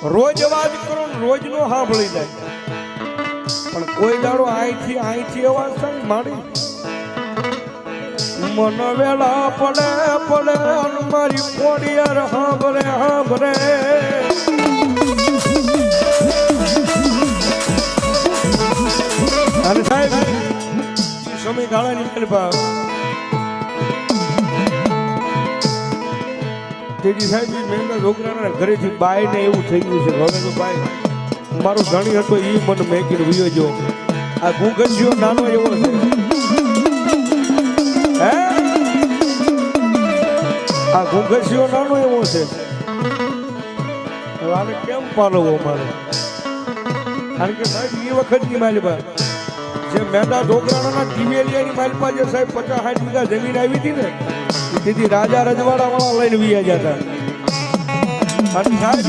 રોજ અવાજ કરો ને રોજ નો સાંભળી જાય, પણ કોઈ દાડો અહીંથી અવાજ થાય મારી મન વેળા પડે મારી પોડિયાર હાંભરે અને સાહેબ સમયગાળાની કૃપા તેજી સાહેબ મહેંગા છોકરાના ઘરેથી બાય ને એવું થઈ ગયું છે. હવે તો બાય મારો ધણી હતો એ મને મેકીને વિયો જો. આ ગુંગસિયો નાનો એવો છે, હે આ ગુંગસિયો નાનો એવો છે. આને કેમ પાલવો મારે? કારણ કે સાહેબ એ વખતની માલિપા જે મહેંગા છોકરાના દિવેલિયાની માલિપા જે સાહેબ 50-60 વીઘા જમીન આવી હતી ને તેથી રાજા રજવાડા વાળા લઈને વિયા જતા. અને સાહેબ